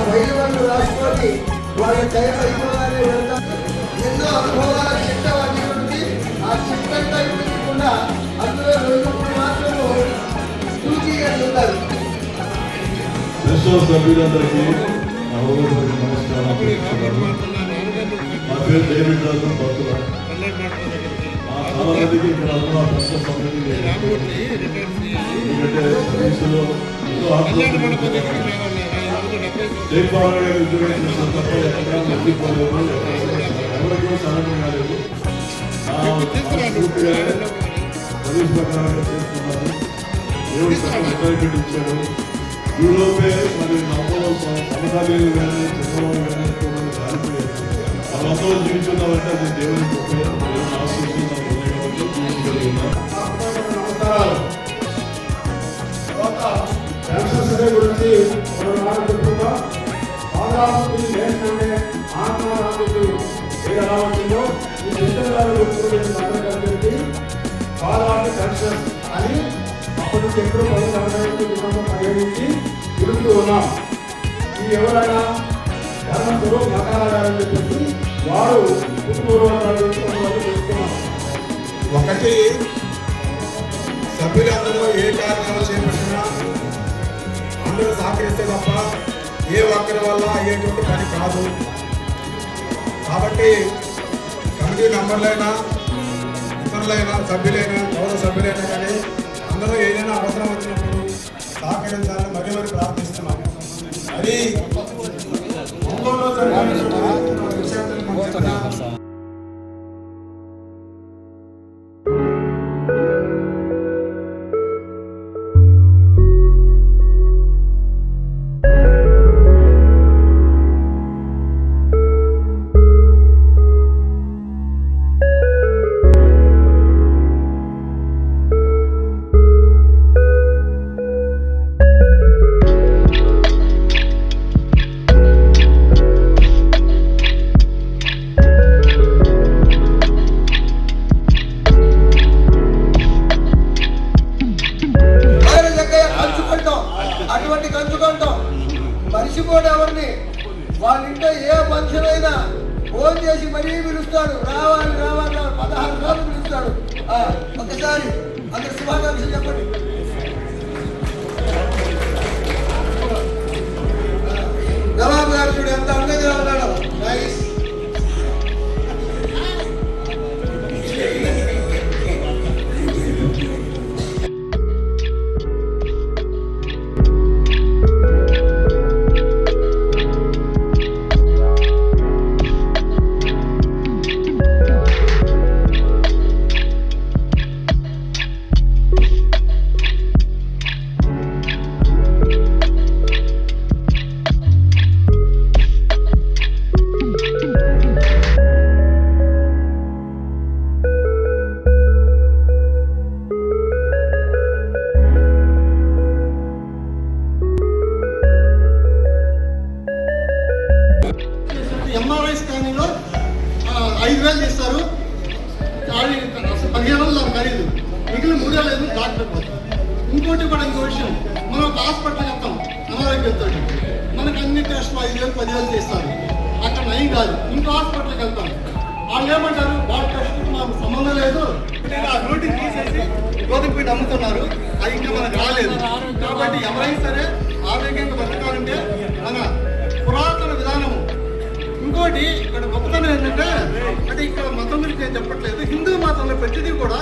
బయలువెళ్ళు రాసుకొని వాళ్ళ టైం అయిపోగానే వెళ్తారు. ఎన్నో అనుభవాల చిట్ట వాటి నుండి ఆ చిట్టంతా ఇవ్వకుండా అందులో 2-3 మాత్రము టూకీగా ఉండాలి. సభ్యులందరికీ నమస్కారం. మా పేరు డేవిడ్ రాజు భక్తుల. చాలా మందికి ఇక్కడ అందులో ఎందుకంటే సర్వీసులో ఎంతో జైపాల్ గారు ఉద్యోగం చేసిన తప్ప ఎక్కడ మర్చిపోలేదు, ఎవరికి సహాయం కాలేదు. పూర్తిగా సర్వీస్ ప్రకారంగా చేస్తున్నారు. దేవుడి సర్టిఫికెట్ ఇచ్చాడు. ఈలోపే మరి నమ్మలో సమకాలీలు కానీ చంద్రబాబు కానీ కాలిపోయారు. వాళ్ళందరూ జీవిస్తున్నామంటే అది దేవుని గురించి చెప్తున్నా. ఆంధ్రాకి దేశంటే ఆంధ్రాకి ఎలా వచ్చిందో ఈ దేశాలు పాదాలు కన్షన్ అని అప్పటి నుంచి ఎప్పుడో 1915 నుంచి పిలుస్తూ ఉన్నాం. ఈ ఎవరైనా ధర్మస్థులు మకారాలని చెప్పి వారు తెలుస్తున్నాం. ఒకటి, సభ్యులందరూ ఏ కార్యక్రమం చేపట్టినా అందరూ సహకరిస్తే తప్ప ఏ ఒక్కరి వల్ల అయ్యేటువంటి పని కాదు. కాబట్టి కమిటీ మెంబర్లైనా ఇతరులైనా సభ్యులైనా గౌరవ సభ్యులైనా కానీ అందరూ ఏదైనా అవసరం వచ్చినప్పుడు సహకరించాలని మరీ మరీ ప్రార్థిస్తున్నాము. అది మర్చిపోడు ఎవరిని. వాళ్ళ ఇంట్లో ఏ మనుషులైనా ఫోన్ చేసి మరీ పిలుస్తాడు, రావాలి రావాలి 16 సార్లు పిలుస్తాడు. ఒకసారి అందరు శుభాకాంక్షలు చెప్పండి. నవాబు గారు చూడు ఎంత అందంగా ఉన్నాడు. నైస్. ఎంఆర్ఐ స్కానింగ్లో 5,000 ఇస్తారు, 15,000 దాని ఖరీదు, మిగిలిన 3,000 డాక్టర్ పోతారు. ఇంకో విషయం, మనం ఒక హాస్పిటల్కి వెళ్తాం అనారోగ్యంతో, మనకు అన్ని టెస్టులు 5,000 10,000 చేస్తారు, అక్కడ నయం కాదు. ఇంకో హాస్పిటల్కి వెళ్తాం, వాళ్ళు ఏమంటారు, వాళ్ళ టెస్ట్కి మాకు సంబంధం లేదు, ఆ రోడ్డు తీసేసి గోధుమ పిండి అమ్ముతున్నారు, అది ఇంకా మనకు రాలేదు. కాబట్టి ఎవరైనా సరే ఆరోగ్యంగా బతకాలంటే మన పురాతన విధానము. ఇంకోటి ఇక్కడ గొప్పతనం ఏంటంటే, అంటే ఇక్కడ మతం గురించి నేను చెప్పట్లేదు, హిందూ మతంలో ప్రతిదీ కూడా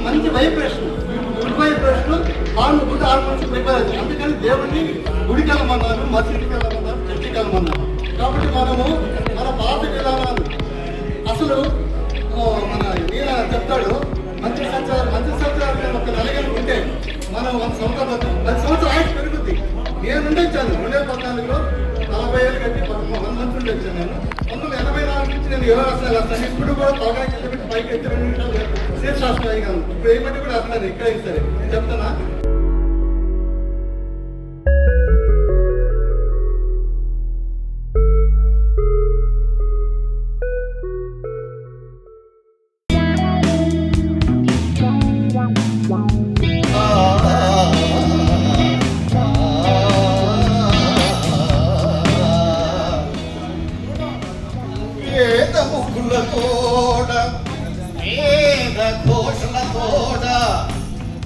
మంచి వైబ్రేషన్, గుడ్ వైబ్రేషన్, వాళ్ళు గుడ్ హార్మోన్స్ ప్రిపేర్ అవుతుంది. అందుకని దేవుడిని గుడికి వెళ్ళమన్నారు, మసీదుకి వెళ్ళమన్నారు, చర్చికి వెళ్ళమన్నారు. కాబట్టి మనము మన పాత విధానాలు అసలు మన ఈయన చెప్తాడు, మంచి సంవత్సరాలు ఒక నెలగలు ఉంటే మనం 100 సంవత్సరాలు 10 సంవత్సరాలు ఆయుష్ పెరుగుద్ది. నేను ఉండొచ్చాను 2014లో 40 ఏళ్ళు కట్టి 100 మంది ఉండొచ్చాను. నేను 1984 నుంచి నేను యోగాసనాలు వస్తాను. ఇప్పుడు కూడా బాగా కింద పెట్టి పైకి ఎత్తి 2 నిమిషాలు శీర్షాసనం అయ్యాను. ఇప్పుడు ఏమంటే కూడా వస్తున్నాను, ఎక్కడైనా సరే చెప్తానా.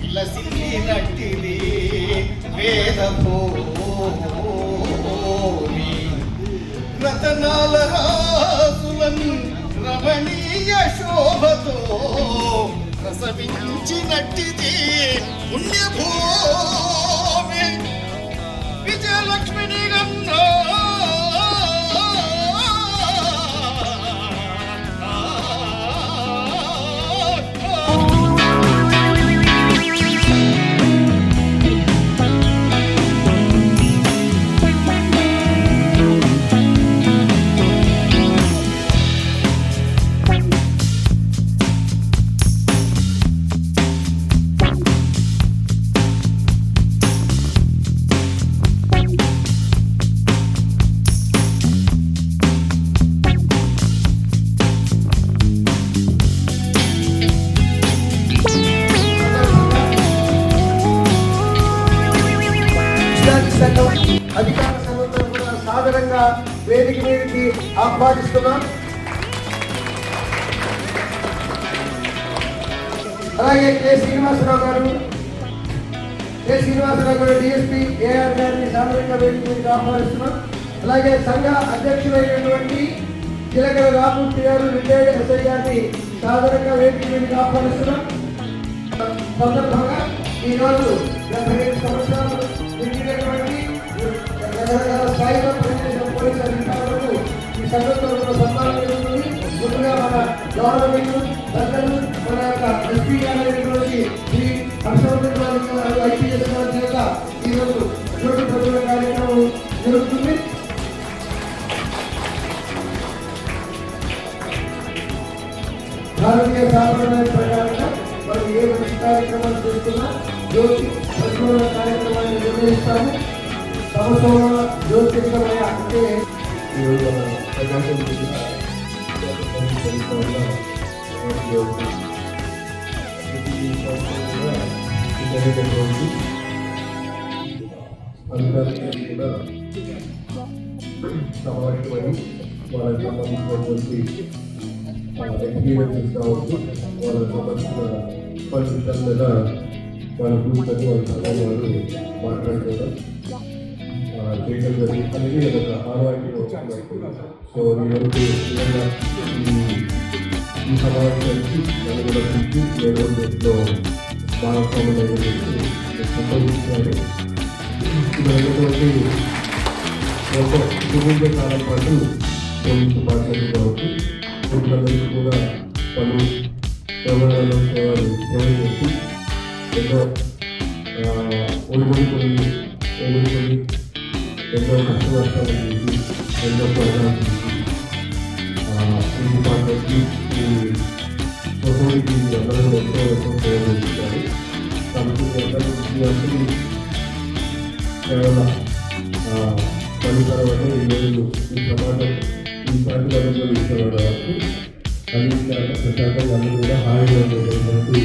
విలసినట్టిది వేదభూమి రతనాల రాసులను రమణీయ శోభతో ప్రసవించినట్టిది పుణ్యభూమి విజయలక్ష్మిని గంగా అధికార సంఘంతో కూడా సాధారణంగా వేదిక మీదకి ఆహ్వానిస్తున్నాం. అలాగే కె శ్రీనివాసరావు గారు డిఎస్పీ ఏఆర్ గారిని సాధారణంగా వేదిక మీదకి ఆహ్వానిస్తున్నాం. అలాగే సంఘ అధ్యక్షులైనటువంటి జిలకర రామూర్తి గారు రిటైర్డ్ ఎస్ఐ గారిని సాధారణంగా వేదిక మీదకి ఆహ్వానిస్తున్నాం. సందర్భంగా ఈరోజు 75 సంవత్సరాలు నిండినటువంటి రకరకాల స్థాయిలో పనిచేసిన పోలీసు అధికారులకు ఈ సంఘంతో సన్మానం జరుగుతుంది. ముందుగా మన గవర్నమెంట్ పెద్దలు, మన యొక్క ఎస్పీ గారి శ్రీ హర్షవర్ధన్ గారు ఐపీఎస్ గారి చేత ఈరోజు జ్యోతి ప్రజల కార్యక్రమం జరుగుతుంది. భారతీయ సాంప్రదాయ ప్రకారంగా మనం ఏ మంచి కార్యక్రమాలు చేస్తున్నా జ్యోతి ప్రజ్వలన కార్యక్రమాన్ని నిర్వహిస్తాము. సంవత్సరం జ్యోతిర్గమయ అంటే ప్రకాశం అందరికీ కూడా సమావేశమై వాళ్ళకి సంబంధించినటువంటి ఎక్స్పీరియన్సెస్ కావచ్చు, వాళ్ళకి సంబంధించిన పరిస్థితుల మీద వాళ్ళు కూర్చొని వాళ్ళ సంఘం వాళ్ళు మాట్లాడుకోవడం చేయడం జరిగింది. అనేది ఒక ఆరోగ్యంలో సో ఈరోజు ఈ సమావేశానికి నన్ను కూడా పిలిచి 7 రోజుల్లో భాగస్వాములు సంపాదించారు. ఇటువంటి ఒక సుదీర్ఘ కాలం పాటు పోలీసు బాధ్యతలు కావచ్చు, పోలీసులందరికీ కూడా పలు సేవలు చేసి ఎన్నో ఓడిపోయి ఎన్నో కష్టవర్షాలు చేసి ఎన్నో ప్రోగ్రామ్స్ ఈ డిపార్ట్మెంట్కి ఈ సొసైటీకి అందరూ ఎంతో ప్రేరేపించారు. కాబట్టి అందరికీ కేవలం పని తర్వాత ఈరోజు ఈ సమాజం ఈ శాంతి అనుభవం ఇచ్చేవాడు కాబట్టి అన్ని ప్రశాంతంగా అన్ని కూడా హాయిగా ఉండేటువంటి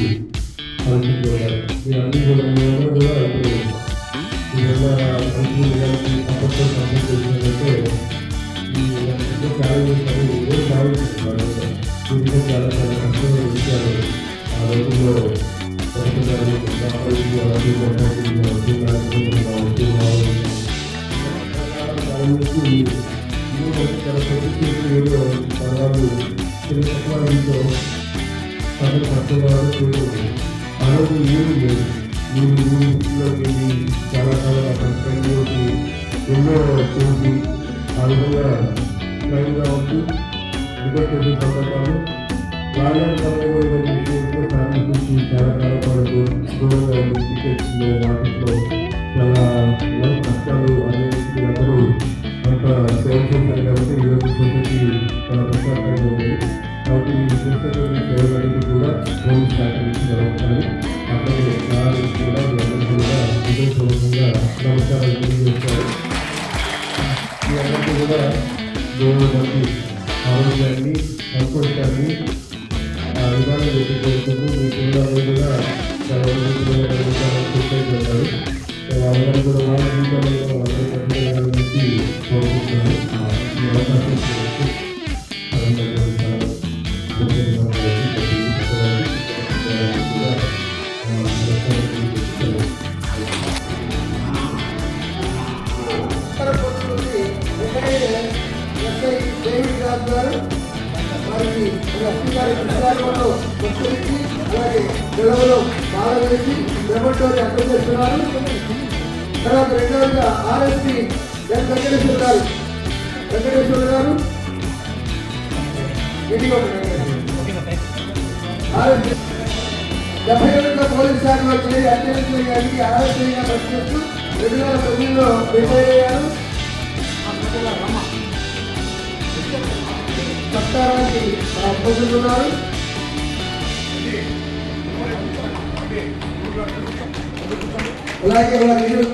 ఆలోచించేవారు. మీరు అన్ని కూడా కూడా ఇప్పుడు ఏదైనా అప్పట్లో కంప్లీట్ చేసినట్లయితే ఈ ఛాలెంజెస్ అని ఏదో భావిస్తున్నారు. దీంట్లో చాలా చాలా కష్టమైన విషయాలు ఆ రోజుల్లో ఆ రోజు ఊరిలోకి చాలా చాలా ఫ్రెండ్లోకి ఎన్నో చూసి ఆ విధంగా ట్రైన్గా ఉంటూ రిపేర్ చేసే సందర్భాలు రాజధాని సమయంలో విషయంలో ఫ్యామిలీ గురించి చాలా కాలపాటు దూరంగా ఉంది. టికెట్స్లో వాటిలో చాలా కష్టాలు అనేది అందరూ అంత సేవ చేశారు కాబట్టి ఈరోజు సొసైటీ చాలా ప్రశాంతంగా ఉంది. కాబట్టి ఈ చేసేటువంటి సేవలన్నీ కూడా పోలీస్ శాఖ నుంచి జరుగుతాయి. అట్లాగే నా నుంచి కూడా అందరూ కూడా హృదయపూర్వకంగా నమస్కారాలు తెలియజేస్తారు. మీ అందరికీ కూడా దేవుడు మంచి ఆరోగ్యాన్ని సంతోషాన్ని విధానం పెట్టుకోవచ్చు. మీ పిల్లలు కూడా చాలా ఉంటారు. వాళ్ళని కూడా వాళ్ళ జీవితంలో అందరూ నుంచి కోరుకుంటున్నాను. ఈ అవకాశం డేవిడ్ రాజు గారు వారికి ఎస్పీ గారి విశాఖలో వచ్చి అలాగే గొడవలో బాగా వేసి బ్రహ్మటోని అర్థం చేస్తున్నారు. తర్వాత రెండవదిగా ఆర్ఎస్పీ వెంకటేశ్వర గారు ఆర్ఎస్పీ 71 పోలీస్ శాఖలో చేరి అత్యవసర గారికి ఆర్ఎస్పీగా పనిచేస్తూ 2009లో రిటైర్ అయ్యారు. సత్తారానికి పొందుతున్నారు. అలాగే వాళ్ళ మీరు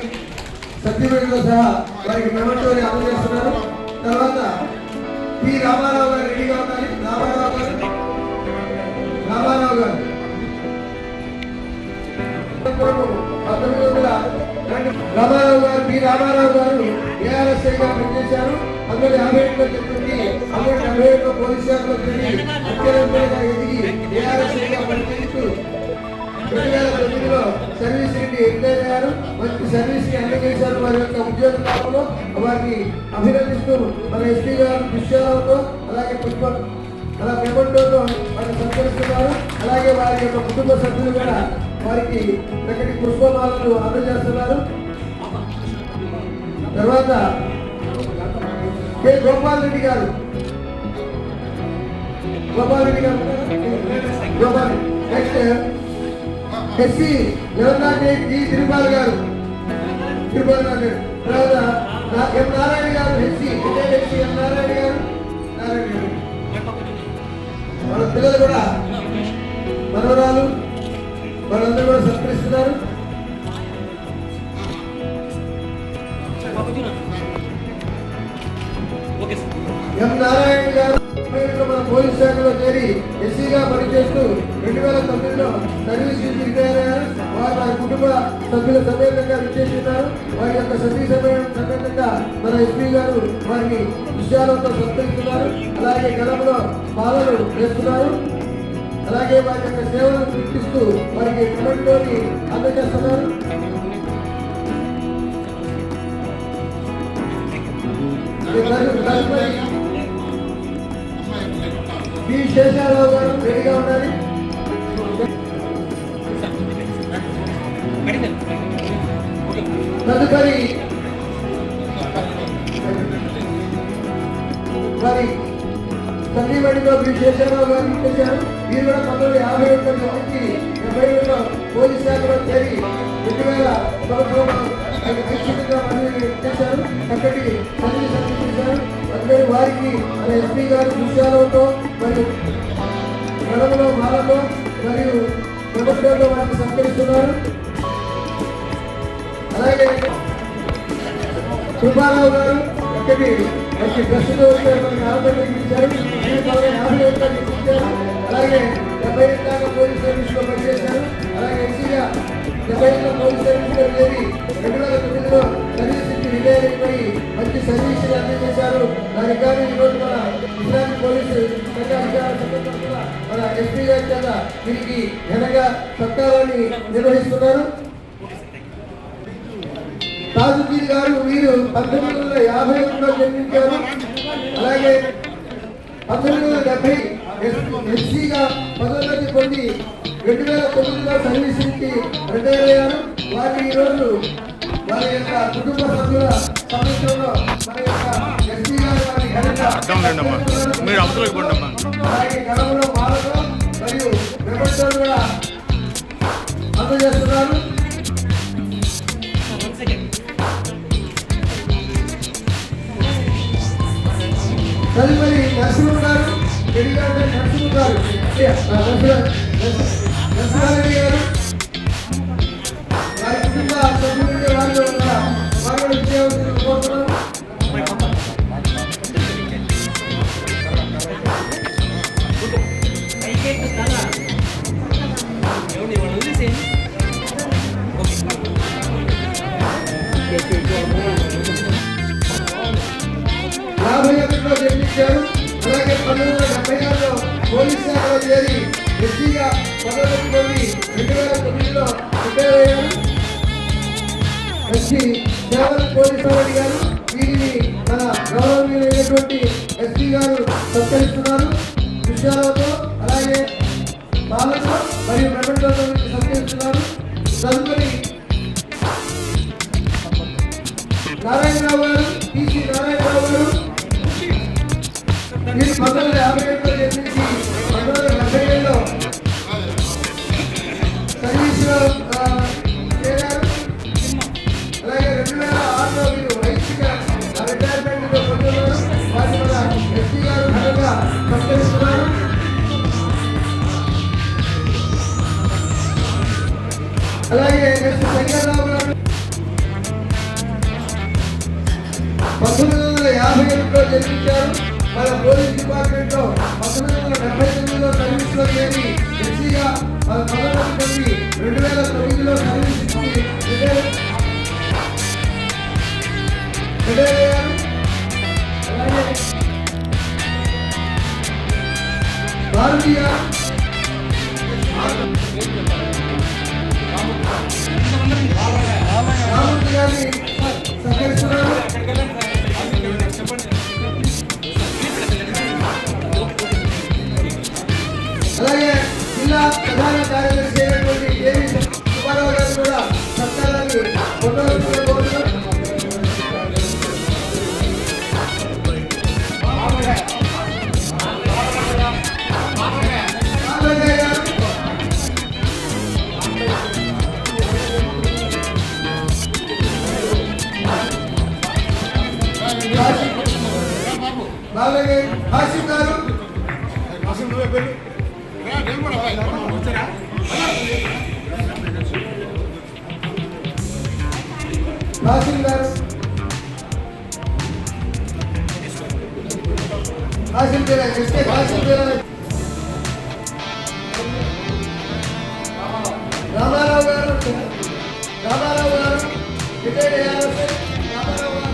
సర్టిఫికెట్తో సహా వారికి మెమోటోని అందజేస్తున్నారు. తర్వాత పి రామారావు గారు రెడీగా ఉండాలి. రామారావు గారు 1902 రామారావు గారు పి రామారావు గారు ఏఆర్ఎస్ఐగా పనిచేశారు. 1951 చెప్తుంది. 1971 పోలీస్ శాఖలో చేరి అత్యవసరంగా ఎదిగి ఏఆర్ఎస్ఐగా పనిచేస్తూ 2009లో సర్వీస్ నుండి రిటైర్ అయ్యారు. మంచి సర్వీస్ ని అందజేశారు. వారి యొక్క ఉద్యోగ కాలంలో వారిని అభినందిస్తూ మన ఎస్పీ గారు దృశ్యాలతో అలాగే పుష్ప అలా మెమోటోతో వారిని సత్కరిస్తున్నారు. అలాగే వారి యొక్క కుటుంబ సభ్యులు కూడా వారికి చక్కటి పుష్పమాలను అందజేస్తున్నారు. తర్వాత కె గోపాల్ రెడ్డి గారు నెక్స్ట్ ఎస్సీ 1108 డి తిరుపాల్ గారు తర్వాత ఎం నారాయణ గారు ఎస్సీ ఎం నారాయణ గారు వాళ్ళ పిల్లలు కూడా మనవరాలు వాళ్ళందరూ కూడా సత్కరిస్తున్నారు. ఎం నారాయణ గారు మన పోలీస్ శాఖలో చేరి ఎస్సీగా పనిచేస్తూ 2009లో సర్వీస్ నుంచి రిటైర్ అయ్యారు. వారి కుటుంబ సభ్యుల సమేతంగా విచ్చేస్తున్నారు. వారి యొక్క సర్వీస్ సమేతంగా మన ఎస్పీ గారు వారిని విషయాలతో సత్కరిస్తున్నారు. అలాగే గతంలో పాలన చేస్తున్నారు. అలాగే వారి యొక్క సేవలను గుర్తిస్తూ వారికి మెమోటోని అందజేస్తున్నారు. బి శేషారావు గారు రెడీగా ఉండాలి. తదుపరి మరి సంజీవడిలో బి శేషారావు గారు ఇచ్చేశారు. వీరు కూడా 1951 నుంచి 70లో పోలీస్ శాఖలో చేరి 2000 సంవత్సరంలో నిశ్చితంగా చేశారు. చక్కటి సర్వీస్ అందించారు. అందరూ వారికి మన ఎస్పీ గారు దృశ్యాలతో మరియు గడవలో మాలతో మరియు ప్రభుత్వంలో వారిని సత్కరిస్తున్నారు. అలాగే సుబ్బారావు గారు చక్కటి మంచి ప్రశ్నలు వచ్చారు, మనకి 40 ఇచ్చారు, 50 ఇచ్చారు. అలాగే 70 దాకా పోలీస్ సర్వీస్ లో పనిచేశారు. అలాగే ఎస్సీగా 70 పోలీస్ సర్వీస్ లో చేరి 2009లో సర్వీస్ నుంచి రిటైర్ అయిపోయి మంచి సర్వీస్ అందజేశారు. దానికి కానీ ఈరోజు మన ఇస్లామిక్ పోలీసు మన ఎస్పీ గారి చేత వీరికి ఘనంగా సత్కారాన్ని నిర్వహిస్తున్నారు. తాజుద్దీన్ గారు వీరు 1951లో జన్మించారు. అలాగే 1970 ఎస్సీగా పదోన్నతి పొంది 2009లో సర్వీస్ నుంచి రిటైర్ అయ్యారు. వారిని ఈరోజు వారి యొక్క కుటుంబ సభ్యుల సమక్షంలో మన యొక్క ఎస్పీ గారు వారి ఘనంగా అలాగే గడవలో మాలతో మరియు మెమెంటో కూడా అందజేస్తున్నారు. తదుపరి నరసింహ గారు, నరసింహ గారు నరసింహారెడ్డి గారు వారి కుటుంబ సభ్యులంటే వారిలో వారు విజయవంతులు కోరుతున్నాను. జన్మించారు. అలాగే 1976లో పోలీస్ శాఖలో చేరి ఎస్సీగా పదోన్నతి పొంది 2009లో రిటైర్ అయ్యారు. ఎస్సీ సేవల పోలీసు గారు వీరిని మన గౌరవనీయులైనటువంటి ఎస్పీ గారు సత్కరిస్తున్నారు. విషయాలతో అలాగే పాలతో మరియు మెమెంటోతో సత్కరిస్తున్నారు. తదుపరి నారాయణరావు గారు, టీసీ నారాయణరావు గారు మీరు 1957లో జన్మించి 1970లో సర్వీస్లో చేరారు. అలాగే 2006లో మీరు వైద్యుగా రిటైర్మెంట్లో పొందుతున్నారు. వారిని మన ఎస్పీ గారు ఘనంగా సత్కరిస్తున్నారు. అలాగే ఎస్ శంకర్రావు గారు 1958లో జన్మించారు. మన పోలీస్ డిపార్ట్మెంట్ లో 1979లో సర్వీస్ లో చేరి ఎస్సీగా పదోన్నతి పొంది 2009లో సర్వీస్ ఇచ్చి రిటైర్ అయ్యారు. అలాగే భారతీయ రామూర్తి గారిని సహకరిస్తున్నారు. అలాగే జిల్లా ప్రధాన కార్యదర్శి అయినటువంటి ఏవి సుబ్బారావు గారు కూడా సత్కారాన్ని పొందవలసిందిగా కోరుతున్నారు. అలాగే హాసిఫ్ గారు, హాసిఫ్ గారు, హాసిఫ్ గారు, ఎస్కే హాసిఫ్ గారు, రామారావు గారు, రామారావు గారు రిటైర్డ్ అయ్యారు. రామారావు గారు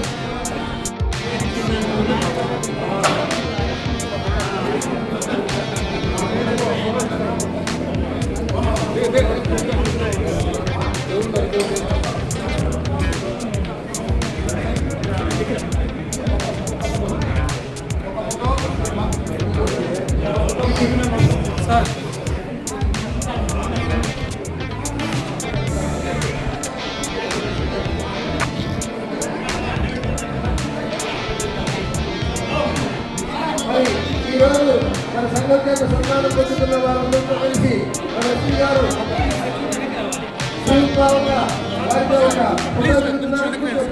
ఈరోజు మన సంఘం చేత సన్మానం పొందుతున్న వారందరితో కలిసి మన ఎస్పీ గారు స్వయంభావంగా వారితో ఒక ఫోటో దిగుతున్నారు.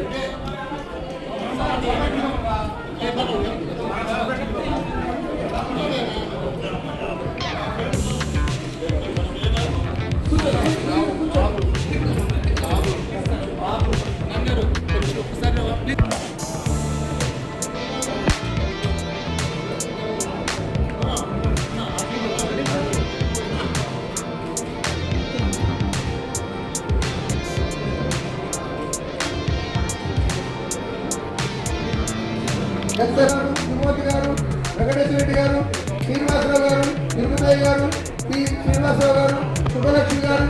రెడ్డి గారు, శ్రీనివాసరావు గారు, తిరుపతయ్య గారు, పి శ్రీనివాసరావు గారు, శుభలక్ష్మి గారు,